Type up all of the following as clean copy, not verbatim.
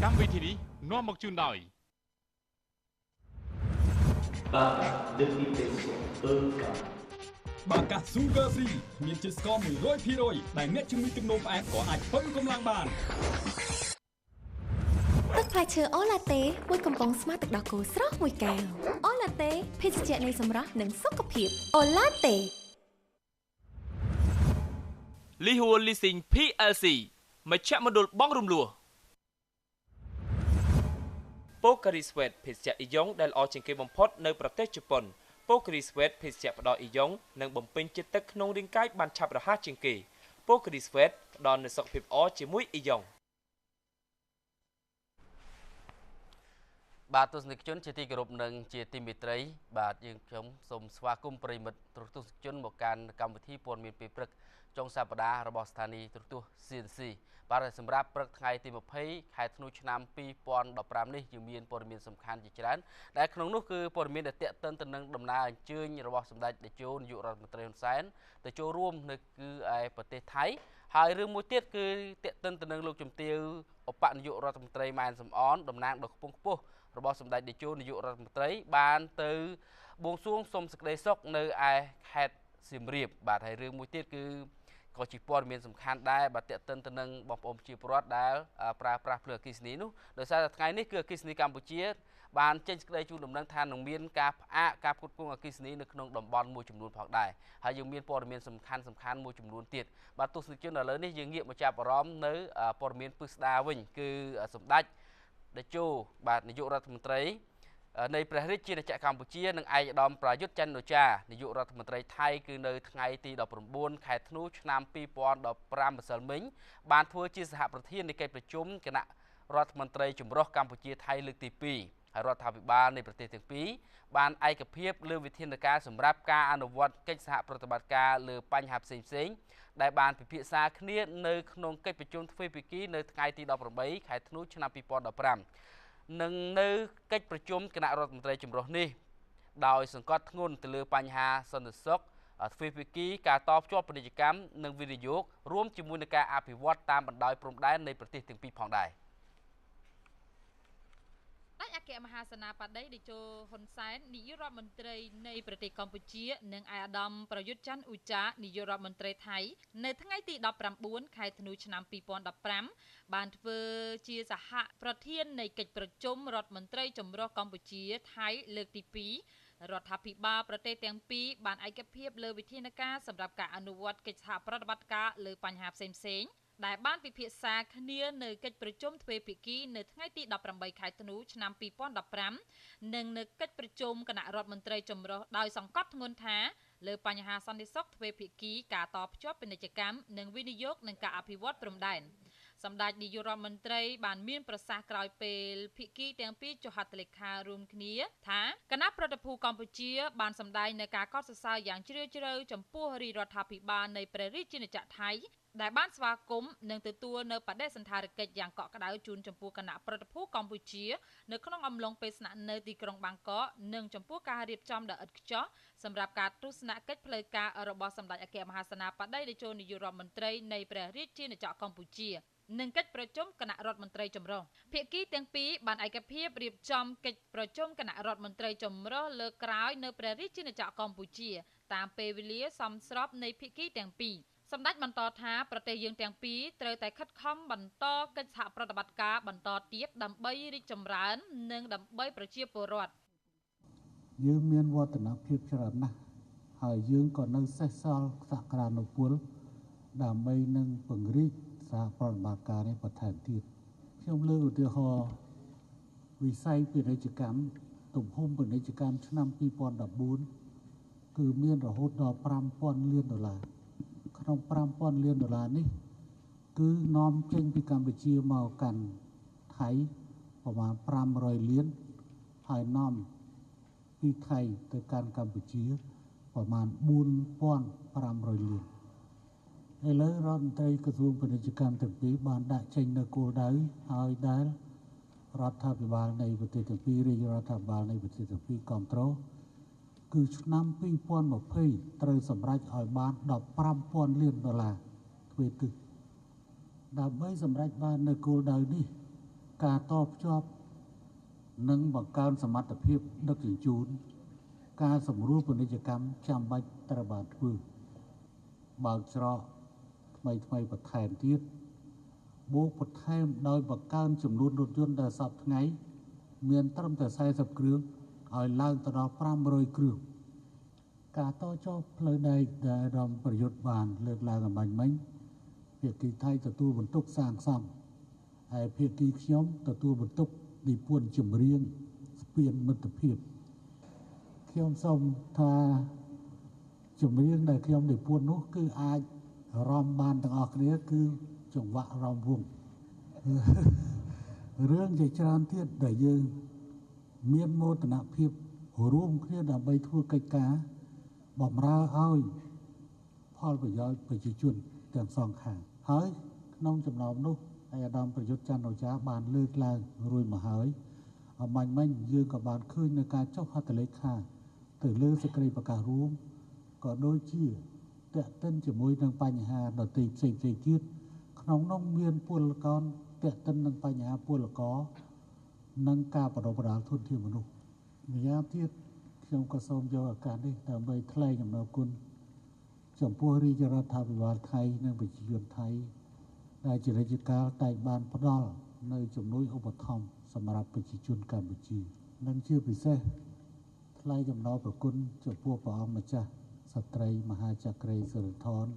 កម្មវិធីនេះនាំមកជូនដោយបាទលើកទី2បាកា Sugar Free មានជាតិស្ករ 100% ដែលអ្នកជំងឺទឹកនោមផ្អែមក៏អាចបើកម្លាំងបានទឹកផ្លែឈើអូឡាតេមួយកំប៉ុងស្មើទឹកដោះគោស្រស់មួយកែវអូឡាតេភេសជ្ជៈនៃសម្រស់និងសុខភាពអូឡាតេលីហួរលីស៊ីង PLC មជ្ឈមណ្ឌលបង់រំលោះPocari Sweat ភេសជ្ជៈអ៊ីយ៉ុងដែលល្អជាងគេបំផុតនៅប្រទេសជប៉ុន Pocari Sweat ភេសជ្ជៈផ្ដល់អ៊ីយ៉ុងនិងបំពេញជាតិទឹកក្នុងរាងកាយបានឆាប់រហ័សជាងគេ Pocari Sweat ផ្ដល់នូវសុខភាពល្អជាមួយអ៊ីយ៉ុងបាទទស្សនិកជនជាទីគោរពនិងជាទីមេត្រីបាទយើងខ្ញុំសូមស្វាគមន៍ប្រិមិត្តទស្សនិកជនមកកាន់កម្មវិធីព័ត៌មានពេលព្រឹកចុងសប្តាហ៍របស់ស្ថានីយ៍ទូរទស្សន៍ CNC បាទសម្រាប់ព្រឹកថ្ងៃទី20ខែធ្នូឆ្នាំ2015នេះយើងមានព័ត៌មានសំខាន់ជាច្រើនដែលក្នុងនោះគឺព័ត៌មានដែលទាក់ទងទៅនឹងដំណើរអញ្ជើញរបស់សម្ដេចតេជោនាយករដ្ឋមន្ត្រីហ៊ុនសែនទៅចូលរួមនៅគឺឯប្រទេសថៃហើយរឿងមួយទៀតគឺទាក់ទងទៅនឹងលោកជំទាវឧបនាយករដ្ឋមន្ត្រីម៉ែនសំអនតំណាងដ៏ខ្ពង់ខ្ពស់របស់សម្ដេចតេជោនាយករដ្ឋមន្ត្រីបានទៅបួងសួងសុំសេចក្តីសុខនៅឯខេត្តសៀមរាបបាទហើយរឿងមួយទៀតគឺក៏ជាព័ត៌មានសំខាន់ដែរបាទតេតិនទៅនឹងបងប្អូនប្រជាពលរដ្ឋដែលប្រើប្រាស់ភ្លើងអគ្គិសនីនោះដោយសារតែថ្ងៃនេះគឺអគ្គិសនីកម្ពុជាបានចេញសេចក្តីជូនដំណឹងថានឹងមានការផ្អាកការផ្គត់ផ្គង់អគ្គិសនីនៅក្នុងតំបន់មួយចំនួនផងដែរហើយយើងមានព័ត៌មានសំខាន់មួយចំនួនទៀតបាទទស្សនិកជនឥឡូវនេះយើងងាកមកចាប់អារម្មណ៍នៅព័ត៌មានពិស្ដារវិញគឺសម្ដេចតេជោបាទនាយករដ្ឋមន្ត្រីនៃព្រះរាជាណាចក្រកម្ពុជានិងឯកឧត្តមប្រយុទ្ធច័ន្ទអូចានាយករដ្ឋមន្ត្រីថៃគឺនៅថ្ងៃទី19ខែធ្នូឆ្នាំ2015ម្សិលមិញបានធ្វើជាសហប្រធាននៃកិច្ចប្រជុំគណៈរដ្ឋមន្ត្រីចម្រុះកម្ពុជាថៃលើកទី2ហើយរដ្ឋាភិបាលនៃប្រទេសទាំងពីរបានឯកភាពលើវិធានការសម្រាប់ការអនុវត្តកិច្ចសហប្រតិបត្តិការលើបញ្ហាផ្សេងៗដែលបានពិភាក្សាគ្នានៅក្នុងកិច្ចប្រជុំទ្វេភាគីនៅថ្ងៃទី18ខែធ្នូឆ្នាំ2015នឹងនៅកិច្ចប្រជុំគណៈរដ្ឋមន្ត្រីចម្រុះនេះដោយសង្កត់ធ្ងន់ទៅលើបញ្ហាសន្តិសុខទ្វេភាគីការតភ្ជាប់ពាណិជ្ជកម្មនិងវិនិយោគរួមជាមួយនឹងការអភិវឌ្ឍតាមបណ្ដោយព្រំដែននៃប្រទេសទាំងពីរផងដែរអគ្គមហាសេនាបតីតេជោហ៊ុនសែននាយករដ្ឋមន្ត្រីនៃប្រទេសកម្ពុជានិងឯកឧត្តមប្រយុទ្ធច័ន្ទអូចានាយករដ្ឋមន្ត្រីថៃនៅថ្ងៃទី19ខែធ្នូឆ្នាំ2015បានធ្វើជាសហប្រធាននៃកិច្ចប្រជុំរដ្ឋមន្ត្រីចម្រុះកម្ពុជាថៃលើកទី2រដ្ឋាភិបាលប្រទេសទាំងពីរបានឯកភាពលើវិធានការសម្រាប់ការអនុវត្តកិច្ចសហប្រតិបត្តិការលើបញ្ហាផ្សេងៗដែលបានពិភាក្សាគ្នានៅកិច្ចប្រជុំទ្វេភាគីនៅថ្ងៃទី18ខែធ្នូឆ្នាំ2015និងនៅកិច្ចប្រជុំគណៈរដ្ឋមន្ត្រីចម្រុះដោយសង្កត់ធ្ងន់ថាលើបញ្ហាសន្តិសុខទ្វេភាគីការតភ្ជាប់ពាណិជ្ជកម្មនិងវិនិយោគនិងការអភិវឌ្ឍព្រំដែនសម្ដេចនាយករដ្ឋមន្ត្រីបានមានប្រសាសន៍ក្រោយពេលភាគីទាំងពីរចុះហត្ថលេខារួមគ្នាថាគណៈប្រតិភូកម្ពុជាបានសម្ដែងនៅការកោតសរសើរយ៉ាងជ្រាលជ្រៅចំពោះរាជរដ្ឋាភិបាលនៃព្រះរាជាណាចក្រថៃដែលបានស្វាគមន៍និងទទួលនៅបដិសណ្ឋារកិច្ចយ៉ាងកក់ក្ដៅជូនចំពោះគណៈប្រតិភូកម្ពុជានៅក្នុងអំឡុងពេលស្នាក់នៅទីក្រុងបាងកកនិងចំពោះការរៀបចំដ៏ឥតខ្ចោះសម្រាប់ការទស្សនកិច្ចផ្លូវការរបស់សម្ដេចអគ្គមហាសេនាបតីតេជោនាយករដ្ឋមន្ត្រីនៃព្រះរាជាណាចក្រកម្ពុជានិងកិច្ចប្រជុំគណៈរដ្ឋមន្ត្រីចម្រុះភាគីទាំងពីរបានឯកភាពរៀបចំកិច្ចប្រជុំគណៈរដ្ឋមន្ត្រីចម្រុះលើកក្រោយនៅព្រះរាជាណាចក្រកម្ពុជាតាមពេលវេលាសមស្របនៃភាគីទាំងពីរសម្ដេចបន្តថាប្រទេសយើងទាំងពីរត្រូវតែខិតខំបន្តកិច្ចសហប្រតិបត្តិការបន្តទៀតដើម្បីរីកចម្រើននិងដើម្បីប្រជាពលរដ្ឋយើងមានវឌ្ឍនភាពច្រើនណាស់ហើយយើងក៏នៅសេសសល់សក្តានុពលដើម្បីនឹងពង្រីកសហប្រតិបត្តិការនេះបន្ថែមទៀតខ្ញុំលើកឧទាហរណ៍វិស័យពាណិជ្ជកម្មទំហំពាណិជ្ជកម្មឆ្នាំ2014គឺមានរហូតដល់$5,000 លានក្នុង$5,000 លាននេះគឺនាំចេញពីកម្ពុជាមកកាន់ថៃប្រមាណ500 លានហើយនាំពីថៃទៅកាន់កម្ពុជាប្រមាណ4,500 លានឥឡូវរដ្ឋមន្ត្រីក្រសួងពាណិជ្ជកម្មទាំងពីរបានដាក់ចេញនៅគោលដៅហើយដែលរដ្ឋាភិបាលនៃប្រទេសទាំងពីររាជរដ្ឋាភិបាលនៃប្រទេសទាំងពីរគ្រប់គ្រងគឺឆ្នាំ2020ត្រូវសម្រេចឲ្យបានដល់$5,000 លានទ្វេទិសដើម្បីសម្រេចបាននៅគោលដៅនេះ ការតភ្ជាប់និងបង្កើនសមត្ថភាពដឹកជញ្ជូនការសម្រួលពាណិជ្ជកម្មចាំបាច់ត្រូវបានធ្វើបើកច្រកថ្មីបន្ថែមទៀតបូកបន្ថែមដោយបង្កើនចំនួនរថយន្តដែលសពថ្ងៃមានត្រឹមតែ40គ្រឿងឲ្យឡើងទៅដល់500គ្រឿងការតចុះផ្លូវដែកដែលរដ្ឋមន្ត្រីប្រយុទ្ធបានលើកឡើងអំបញ្ញមិញភាគីថៃទទួលបន្ទុកសាងសង់ហើយភាគីខ្ញុំទទួលបន្ទុកនិពន្ធចម្រៀងស្ពានមិត្តភាពខ្ញុំសូមថាចម្រៀងដែលខ្ញុំនិពន្ធនោះគឺអាចរាំបានទាំងអស់គ្នាគឺចង្វាក់រាំវង់រឿងជាច្រើនទៀតដែលយើងមានមោទនភាពរួមគ្នាដើម្បីធ្វើកិច្ចការបម្រើឲ្យផលប្រយោជន៍ប្រជាជនទាំងសងខាងហើយក្នុងចំណោមនោះអាដាមប្រយុទ្ធច័ន្ទអូចាបានលើកឡើងរួចមកហើយអំបញ្ញមិញយើងក៏បានឃើញនៅការចុះហត្ថលេខាទៅលើសេចក្តីប្រកាសរួមក៏ដូចជាតេតិនជាមួយនឹងបញ្ហាដទៃផ្សេងទៀតក្នុងនោះមានពលករតេតិននឹងបញ្ហាពលករនិងការបណ្ដុះបណ្ដាលធនធានមនុស្សម្យ៉ាងទៀតខ្ញុំក៏សូមយកឱកាសនេះដើម្បីថ្លែងអំណរគុណចំពោះរាជរដ្ឋាភិបាលថៃនិងប្រជាជនថៃដែលជារាជការតែងបានផ្ដល់នៅជំនួយឧបត្ថម្ភសម្រាប់ប្រជាជនកម្ពុជានិងជាពិសេសថ្លែងអំណរគុណចំពោះព្រះអង្គម្ចាស់ស្ត្រីមហាចក្រីសិរិធន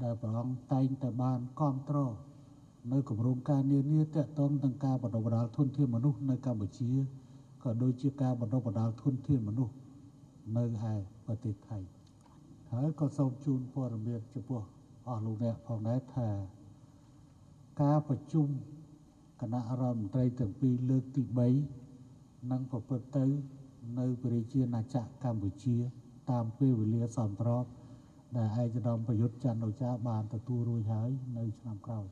ដែលព្រះអង្គតែងតែបានគាំទ្រនៅគម្រោងការនានាទាក់ទងនឹងការបណ្ដុះបណ្ដាលធនធានមនុស្សនៅកម្ពុជាក៏ដូចជាការបណ្ដុះបណ្ដាលធនធានមនុស្សនៅឯប្រទេសថៃហើយក៏សូមជូនព័ត៌មានចំពោះអស់លោកអ្នកផងដែរថាការប្រជុំគណៈរដ្ឋមន្ត្រីទាំងពីរលើកទី3នឹងប្រព្រឹត្តទៅនៅព្រះរាជាណាចក្រកម្ពុជាតាមពេលវេលាសមស្របដែលឯកឧត្តមប្រយុទ្ធច័ន្ទអូចាបានទទួលរួចហើយនៅឆ្នាំក្រោយ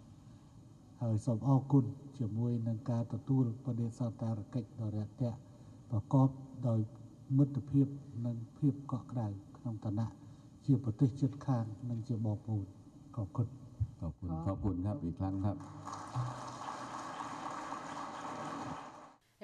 ហើយសូមអរគុណជាមួយនឹងការទទួលបដិសណ្ឋារកិច្ចដ៏រាក់ទាក់ប្រកបដោយមិត្តភាពនិងភាពកក់ក្ដៅក្នុងឋានៈជាប្រទេសជិតខាងនិងជាបងប្អូនអរគុណขอบคุณครับอีกครั้งครับ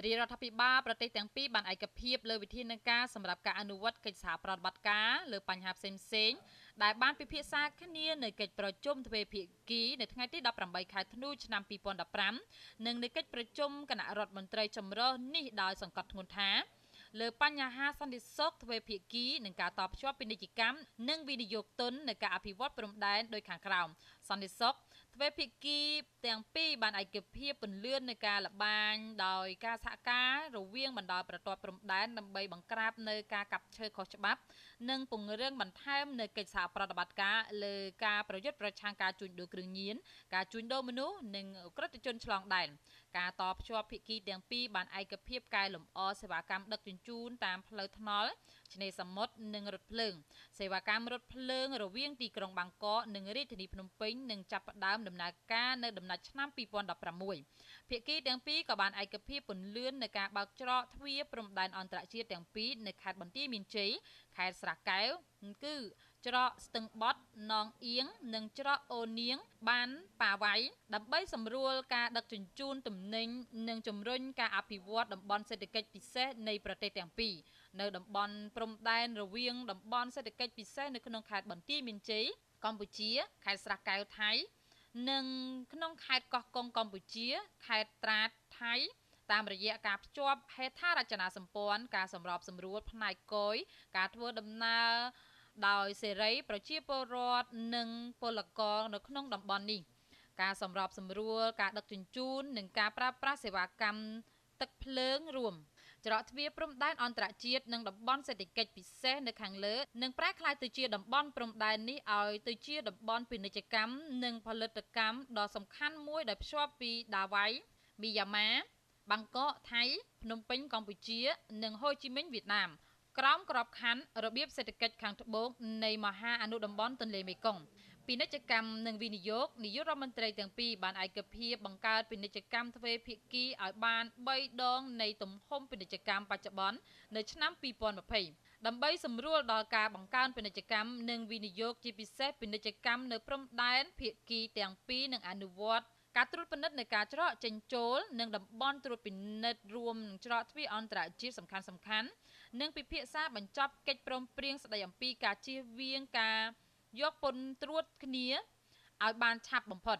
រាជរដ្ឋាភិបាលប្រទេសទាំងពីរបានឯកភាពលើវិធានការសម្រាប់ការអនុវត្តកិច្ចសហប្រតិបត្តិការលើបញ្ហាផ្សេងៗដែលបានពិភាក្សាគ្នានៅកិច្ចប្រជុំទ្វេភាគីនៅថ្ងៃទី18ខែធ្នូឆ្នាំ2015និងនៅកិច្ចប្រជុំគណៈរដ្ឋមន្ត្រីចម្រុះនេះដោយសង្កត់ធ្ងន់ថាលើបញ្ហាសន្តិសុខទ្វេភាគីនិងការតភ្ជាប់ពាណិជ្ជកម្មនិងវិនិយោគទុននៅការអភិវឌ្ឍព្រំដែនដោយខាងក្រោមសន្តិសុខទ្វេភាគីទាំងពីរបានឯកភាពពន្លឿននៃការលបាញដោយការសហការរវាងបណ្ដាប្រទាប់ព្រំដែនដើម្បីបង្ក្រាបនៅការកាប់ឈើខុសច្បាប់និងពង្រឹងបន្ថែមនៅកិច្ចសហប្រតិបត្តិការលើការប្រយុទ្ធប្រឆាំងការជួញដូរគ្រឿងញៀនការជួញដូរមនុស្សនិងឧក្រិដ្ឋជនឆ្លងដែនការតភ្ជាប់ភាគីទាំងពីរបានឯកភាពកែលម្អសេវាកម្មដឹកជញ្ជូនតាមផ្លូវថ្នល់ឆ្នេរសមុទ្រនិងរថភ្លើងសេវាកម្មរថភ្លើងរវាងទីក្រុងបាងកកនិងរាជធានីភ្នំពេញនឹងចាប់ផ្ដើមដំណើរការនៅដំណាច់ឆ្នាំ2016ភាគីទាំងពីរក៏បានឯកភាពពន្លឿននៅការបើកច្រកទ្វារព្រំដែនអន្តរជាតិទាំងពីរនៅខេត្តបន្ទាយមានជ័យខេត្តស្រះកែវគឺច្រកស្ទឹងបត់នងអៀងនិងច្រកអូនៀងបានប៉ាវ៉ៃដើម្បីសម្រួលការដឹកជញ្ជូនទំនិញនិងជំរុញការអភិវឌ្ឍតំបន់សេដ្ឋកិច្ចពិសេសនៃប្រទេសទាំងពីរនៅតំបន់ព្រំដែនរវាងតំបន់សេដ្ឋកិច្ចពិសេសនៅក្នុងខេត្តបន្ទាយមានជ័យកម្ពុជាខេត្តស្រះកែវថៃនិងក្នុងខេត្តកោះកុងកម្ពុជាខេត្តត្រាតថៃតាមរយៈការភ្ជាប់ហេដ្ឋារចនាសម្ព័ន្ធការសម្របសម្រួលផ្នែកគយការធ្វើដំណើរដោយសេរីប្រជាពលរដ្ឋនិងពលករនៅក្នុងតំបន់នេះការសម្របសម្រួលការដឹកជញ្ជូននិងការប្រើប្រាស់សេវាកម្មទឹកភ្លើងរួមច្រកទ្វារព្រំដែនអន្តរជាតិនិងតំបន់សេដ្ឋកិច្ចពិសេសនៅខាងលើនឹងប្រែក្លាយទៅជាតំបន់ព្រំដែននេះឲ្យទៅជាតំបន់ពាណិជ្ជកម្មនិងផលិតកម្មដ៏សំខាន់មួយដែលភ្ជាប់ពីដាវ៉ៃមីយ៉ាន់ម៉ាបាងកកថៃភ្នំពេញកម្ពុជានិងហូជីមិញវៀតណាមក្រោមក្របខ័ណ្ឌរបៀបសេដ្ឋកិច្ចខាងត្បូងនៃមហាអនុតំបន់ទន្លេមេគង្គពាណិជ្ជកម្មនិងវិនិយោគនាយករដ្ឋមន្ត្រីទាំងពីរបានឯកភាពបង្កើតពាណិជ្ជកម្មទ្វេភាគីឲ្យបាន3ដងនៃទំហំពាណិជ្ជកម្មបច្ចុប្បន្ននៅឆ្នាំ2020ដើម្បីសម្រួលដល់ការបង្កើនពាណិជ្ជកម្មនិងវិនិយោគជាពិសេសពាណិជ្ជកម្មនៅព្រំដែនភាគីទាំងពីរនឹងអនុវត្ត ការត្រួតពិនិត្យនៃការច្រកចេញចូលនិងតំបន់ត្រួតពិនិត្យរួមនឹងច្រកទ្វារអន្តរជាតិសំខាន់ៗនិងពិភាក្សាបញ្ចប់កិច្ចព្រមព្រៀងស្តីអំពីការជៀសវាងការយកពន្ធត្រួតគ្នាឲ្យបានឆាប់បំផុត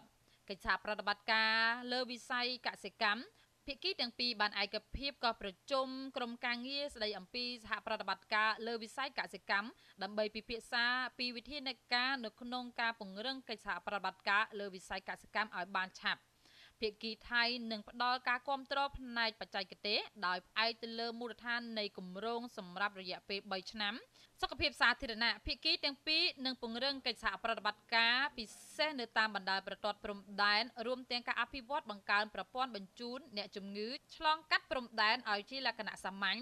កិច្ចសហប្រតិបត្តិការលើវិស័យកសិកម្មភាគីទាំងពីរបានឯកភាពក៏ប្រជុំក្រុមការងារស្តីអំពីសហប្រតិបត្តិការលើវិស័យកសិកម្មដើម្បីពិភាក្សាពីវិធានការនៅក្នុងការពង្រឹងកិច្ចសហប្រតិបត្តិការលើវិស័យកសិកម្មឲ្យបានឆាប់ភាគីថៃនឹងផ្ដល់ការគាំទ្រផ្នែកបច្ចេកទេសដោយផ្អែកទៅលើមូលដ្ឋាននៃគម្រោងសម្រាប់រយៈពេល3ឆ្នាំសុខភាពសាធារណៈភាគីទាំងពីរនឹងពង្រឹងកិច្ចសហប្រតិបត្តិការពិសេសនៅតាមបណ្ដាប្រព័ន្ធព្រំដែនរួមទាំងការអភិវឌ្ឍបង្កើនប្រព័ន្ធបញ្ជូនអ្នកជំងឺឆ្លងកាត់ព្រំដែនឲ្យជាលក្ខណៈសាមញ្ញ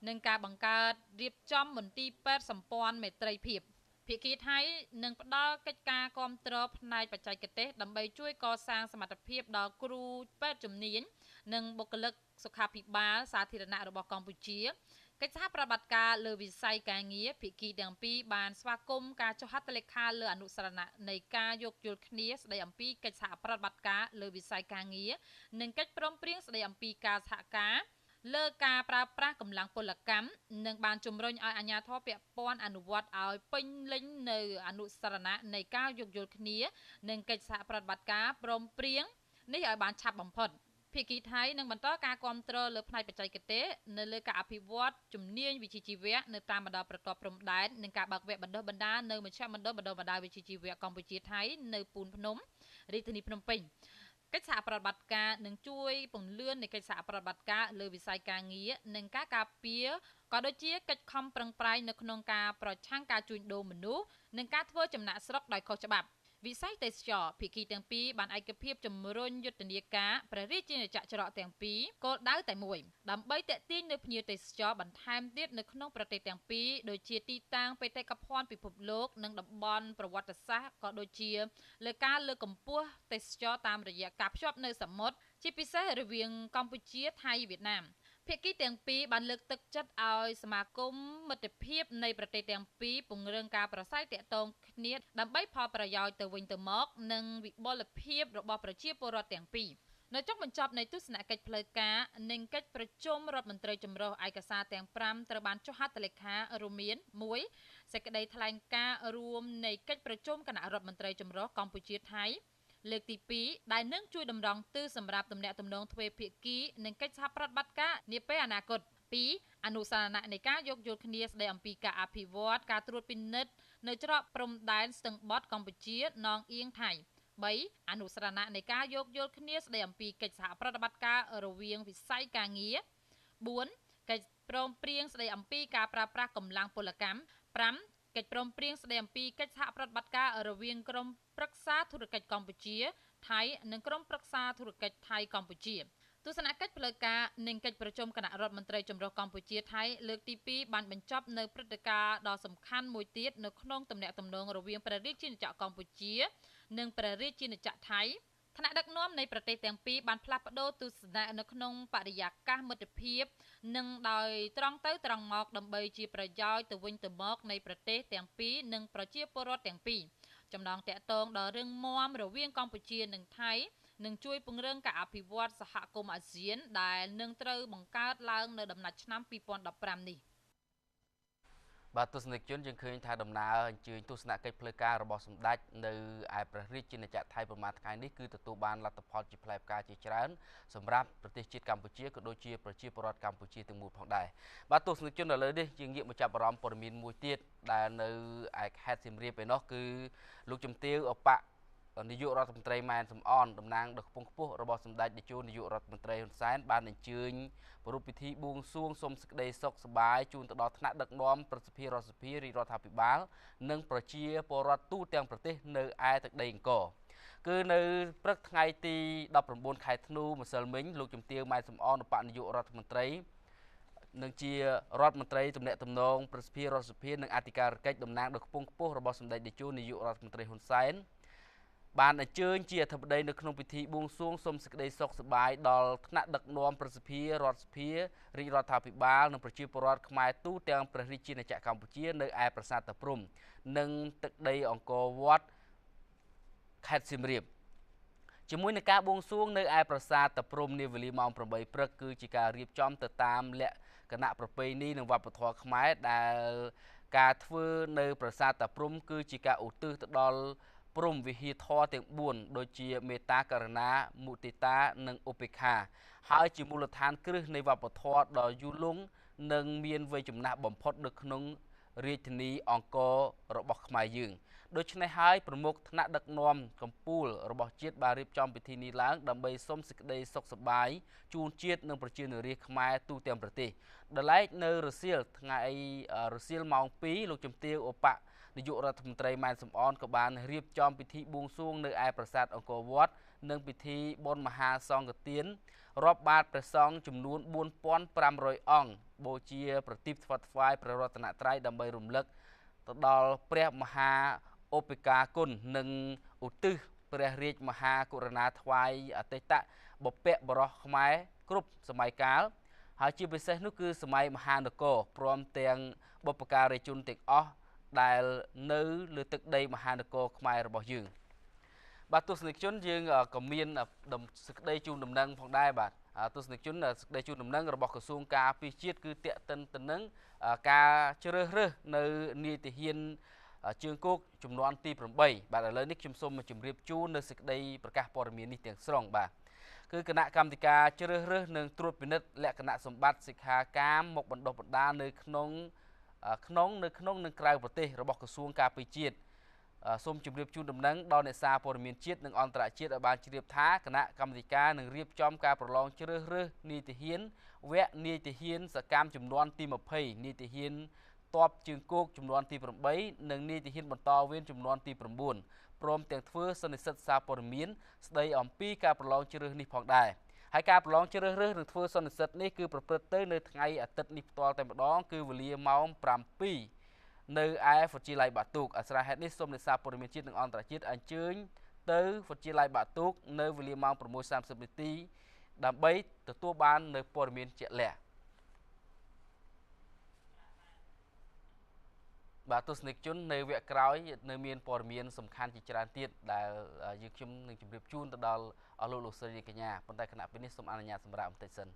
និងការបង្កើតរៀបចំមន្ទីរពេទ្យសម្ព័ន្ធមេត្រីភាពភាគីថៃនឹងផ្ដល់កិច្ចការគាំទ្រផ្នែកបច្ចេកទេសដើម្បីជួយកសាងសមត្ថភាពដល់គ្រូពេទ្យជំនាញនិងបុគ្គលិកសុខាភិបាលសាធារណៈរបស់កម្ពុជាកិច្ចសហប្រតិបត្តិការលើវិស័យការងារភាគីទាំងពីរបានស្វាគមន៍ការចុះហត្ថលេខាលើអនុស្សរណៈនៃការយោគយល់គ្នាស្តីអំពីកិច្ចសហប្រតិបត្តិការលើវិស័យការងារនិងកិច្ចព្រមព្រៀងស្តីអំពីការសហការលើការប្រើប្រាស់កម្លាំងពលកម្មនិងបានជំរុញឲ្យអាជ្ញាធរពាក់ព័ន្ធអនុវត្តឲ្យពេញលេញនៅអនុស្សរណៈនៃការយោគយល់គ្នានិងកិច្ចសហប្រតិបត្តិការព្រមព្រៀងនេះឲ្យបានឆាប់បំផុតភាគីថៃនឹងបន្តការគាំទ្រលើផ្នែកបច្ចេកទេសនៅលើការអភិវឌ្ឍជំនាញវិជ្ជាជីវៈនៅតាមបណ្ដាប្រព័ន្ធព្រំដែននិងការបើកវគ្គបណ្ដុះបណ្ដាលនៅមជ្ឈមណ្ឌលបណ្ដុះបណ្ដាលវិជ្ជាជីវៈកម្ពុជាថៃនៅពូនភ្នំរាជធានីភ្នំពេញកិច្ចសហប្រតិបត្តិការនឹងជួយពង្រឹងនៃកិច្ចសហប្រតិបត្តិការលើវិស័យការងារនិងការការពារក៏ដូចជាកិច្ចខំប្រឹងប្រែងនៅក្នុងការប្រឆាំងការជួញដូរមនុស្សនិងការធ្វើចំណាកស្រុកដោយខុសច្បាប់វិស័យទេសចរភាគីទាំងពីរបានឯកភាពជំរុញយុទ្ធនាការព្រះរាជាណាចក្រច្រកទាំងពីរគោលដៅតែមួយដើម្បីទាក់ទាញនៅភ្ញៀវទេសចរបន្ថែមទៀតនៅក្នុងប្រទេសទាំងពីរដូចជាទីតាំងបេតិកភណ្ឌពិភពលោកនិងតំបន់ប្រវត្តិសាស្ត្រក៏ដូចជាលើការលើកកម្ពស់ទេសចរតាមរយៈការភ្ជាប់នៅសមុទ្រជាពិសេសរវាងកម្ពុជាថៃវៀតណាមភាគីទាំងពីរបានលើកទឹកចិត្តឲ្យសមាគមមិត្តភាពនៃប្រទេសទាំងពីរពង្រឹងការប្រស័យទាក់ទងគ្នាដើម្បីផលប្រយោជន៍ទៅវិញទៅមកនិងវិបុលភាពរបស់ប្រជាពលរដ្ឋទាំងពីរនៅចុងបញ្ចប់នៃទស្សនកិច្ចផ្លូវការនិងកិច្ចប្រជុំរដ្ឋមន្ត្រីចម្រុះឯកសារទាំង5ត្រូវបានចុះហត្ថលេខារួមមាន1សេចក្តីថ្លែងការណ៍រួមនៃកិច្ចប្រជុំគណៈរដ្ឋមន្ត្រីចម្រុះកម្ពុជាថៃលើកទី2ដែលនឹងជួយតម្រង់ទិសសម្រាប់ទំនាក់ទំនងទ្វេភាគីនិងកិច្ចសហប្រតិបត្តិការនាពេលអនាគត2អនុស្សរណៈនៃការយោគយល់គ្នាស្តីអំពីការអភិវឌ្ឍការត្រួតពិនិត្យនៅច្រកព្រំដែនស្ទឹងបត់កម្ពុជានងអៀងថៃ3អនុស្សរណៈនៃការយោគយល់គ្នាស្តីអំពីកិច្ចសហប្រតិបត្តិការរវាងវិស័យការងារ4កិច្ចព្រមព្រៀងស្តីអំពីការប្រើប្រាស់កម្លាំងពលកម្ម5កិច្ចព្រមព្រៀងស្តីអំពីកិច្ចសហប្រតិបត្តិការរវាងក្រុមប្រឹក្សាធុរកិច្ចកម្ពុជាថៃនិងក្រុមប្រឹក្សាធុរកិច្ចថៃកម្ពុជាទស្សនកិច្ចផ្លូវការនិងកិច្ចប្រជុំគណៈរដ្ឋមន្ត្រីចម្រុះកម្ពុជាថៃលើកទី2បានបញ្ចប់នៅព្រឹត្តិការណ៍ដ៏សំខាន់មួយទៀតនៅក្នុងទំនាក់ទំនងរវាងព្រះរាជាណាចក្រកម្ពុជានិងព្រះរាជាណាចក្រថៃថ្នាក់ដឹកនាំនៃប្រទេសទាំងពីរបានផ្លាស់ប្ដូរទស្សនៈនៅក្នុងបរិយាកាសមិត្តភាពនិងដោយត្រង់ទៅត្រង់មកដើម្បីជាប្រយោជន៍ទៅវិញទៅមកនៃប្រទេសទាំងពីរនិងប្រជាពលរដ្ឋទាំងពីរចំណងតាក់ទងដ៏រឹងមាំរវាងកម្ពុជានិងថៃនឹងជួយពង្រឹងការអភិវឌ្ឍសហគមន៍អាស៊ានដែលនឹងត្រូវបង្កើតឡើងនៅដំណាច់ឆ្នាំ2015នេះបាទទស្សនិកជនយើងឃើញថាដំណើរអញ្ជើញទស្សនកិច្ចផ្លូវការរបស់សម្ដេចនៅឯព្រះរាជាណាចក្រថៃប្រមាណថ្ងៃនេះគឺទទួលបានលទ្ធផលជាផ្លែផ្កាជាច្រើនសម្រាប់ប្រទេសជាតិកម្ពុជាក៏ដូចជាប្រជាពលរដ្ឋកម្ពុជាទាំងមូលផងដែរបាទទស្សនិកជនឥឡូវនេះយើងងាកមកចាប់អារម្មណ៍ព័ត៌មានមួយទៀតដែលនៅឯខេត្តសៀមរាបឯនោះគឺលោកជំទាវឧបនាយករដ្ឋមន្ត្រីម៉ែនសំអនតំណាងដ៏ខ្ពង់ខ្ពស់របស់សម្ដេចតេជោនាយករដ្ឋមន្ត្រីហ៊ុនសែនបានអញ្ជើញប្រពៃពិធីបួងសួងសុំសេចក្តីសុខសប្បាយជូនទៅដល់ថ្នាក់ដឹកនាំប្រសិទ្ធិរដ្ឋសភារាជរដ្ឋាភិបាលនិងប្រជាពលរដ្ឋទូទាំងប្រទេសនៅឯទឹកដីអង្គរគឺនៅព្រឹកថ្ងៃទី19ខែធ្នូម្សិលមិញលោកជំទាវម៉ែនសំអនឧបនាយករដ្ឋមន្ត្រីនឹងជារដ្ឋមន្ត្រីទំនាក់ទំនងប្រសិទ្ធិរដ្ឋសភានិងអធិការកិច្ចតំណាងដ៏ខ្ពង់ខ្ពស់របស់សម្ដេចតេជោនាយករដ្ឋមន្ត្រីហ៊ុនសែនបានអញ្ជើញជាអធិបតីនៅក្នុងពិធីបួងសួងសុំសេចក្តីសុខសប្បាយដល់ថ្នាក់ដឹកនាំប្រសិទ្ធិរដ្ឋសភារាជរដ្ឋាភិបាលនិងប្រជាពលរដ្ឋខ្មែរទូទាំងព្រះរាជាណាចក្រកម្ពុជានៅឯប្រាសាទតាព្រហ្មនិងទឹកដីអង្គរវត្តខេត្តសៀមរាប ជាមួយនឹងការបួងសួងនៅឯប្រាសាទតាព្រំនាវេលាម៉ោង 8 ព្រឹកគឺជាការរៀបចំទៅតាមលក្ខណៈប្រពៃណីនិងវប្បធម៌ខ្មែរដែលការធ្វើនៅប្រាសាទតាព្រំគឺជាការឧទ្ទិសទៅដល់ព្រំវិហារធម៌ទាំង4ដូចជាមេត្តាករុណាមុទិតានិងឧបេក្ខាហើយជាមូលដ្ឋានគ្រឹះនៃវប្បធម៌ដ៏យូរលង់និងមានវ័យចំណាស់បំផុតនៅក្នុងរាជធានីអង្គររបស់ខ្មែរយើងដូច្នេះហើយប្រមុខថ្នាក់ដឹកនាំកម្ពុជារបស់ជាតិបានរៀបចំពិធីនេះឡើងដើម្បីសុំសេចក្តីសុខសប្បាយជូនជាតិនិងប្រជាជនរាស្ត្រខ្មែរទូទាំងប្រទេសដែលឡែកនៅរសៀលថ្ងៃរសៀលម៉ោង 2លោកជំទាវឧបនាយករដ្ឋមន្ត្រីម៉ែនសំអនក៏បានរៀបចំពិធីបួងសួងនៅឯប្រាសាទអង្គរវត្តនិងពិធីបុណ្យមហាសង្ឃទានរាប់បាតព្រះសង្ឃចំនួន 4500 អង្គបូជាប្រទីបថ្វាត់ថ្វាយព្រះរតនត្រ័យដើម្បីរំលឹកទៅដល់ព្រះមហាឧបការគុណនិងឧទ្ទិសព្រះរាជមហាករុណាថ្វាយអតីតបុព្វបុរសខ្មែរគ្រប់សម័យកាលហើយជាពិសេសនោះគឺសម័យមហានគរព្រមទាំងបុព្វការីជនទាំងអស់ដែលនៅលើទឹកដីមហានគរខ្មែររបស់យើងបាទទស្សនិកជនយើងក៏មានសេចក្តីជូនដំណឹងផងដែរបាទទស្សនិកជនសេចក្តីជូនដំណឹងរបស់ក្រសួងការពារជាតិគឺតាក់ទិនទៅនឹងការជ្រើសរើសនៅនាយទាហានជើងគោកចំនួនទី 8 បាទឥឡូវនេះខ្ញុំសូមជម្រាបជូននៅសេចក្តីប្រកាសព័ត៌មាននេះទាំងស្រុងបាទគឺគណៈកម្មាធិការជ្រើសរើសនិងត្រួតពិនិត្យលក្ខណៈសម្បត្តិសិក្ខាកាមមកបណ្ដុះបណ្ដាលនៅក្នុងនិងក្រៅប្រទេសរបស់ក្រសួងការពារជាតិសូមជម្រាបជូនដំណឹងដល់អ្នកសារព័ត៌មានជាតិនិងអន្តរជាតិឲ្យបានជ្រាបថាគណៈកម្មាធិការនឹងរៀបចំការប្រឡងជ្រើសរើសនាយទាហានវគ្គនាយទាហានសកម្មចំនួនទី 20នាយទាហានតបជើងគោកចំនួនទី 8និងនាយទាហានបន្តវេនចំនួនទី 9ព្រមទាំងធ្វើសន្និសីទសារព័ត៌មានស្ដីអំពីការប្រឡងជ្រើសរើសនេះផងដែរហើយការប្រឡងជ្រើសរើសនិងធ្វើសន្និសីទនេះគឺប្រព្រឹត្តទៅនៅថ្ងៃអាទិត្យនេះផ្ទាល់តែម្ដងគឺវេលាម៉ោង 7 នៅឯវិទ្យាល័យបាក់ទូកអាស្រ័យហេតុនេះសូមអ្នកសារព័ត៌មានជាតិនិងអន្តរជាតិអញ្ជើញទៅវិទ្យាល័យបាក់ទូកនៅវេលាម៉ោង 6:30 នាទីដើម្បីទទួលបាននៅព័ត៌មានជាក់លាក់បាទទស្សនិកជននៅវគ្គក្រោយនៅមានព័ត៌មានសំខាន់ជាច្រើនទៀតដែលយើងខ្ញុំនឹងជម្រាបជូនទៅដល់អស់លោកស្រីកញ្ញាប៉ុន្តែគណៈពេលនេះសូមអនុញ្ញាតសម្រាប់បន្តិចសិន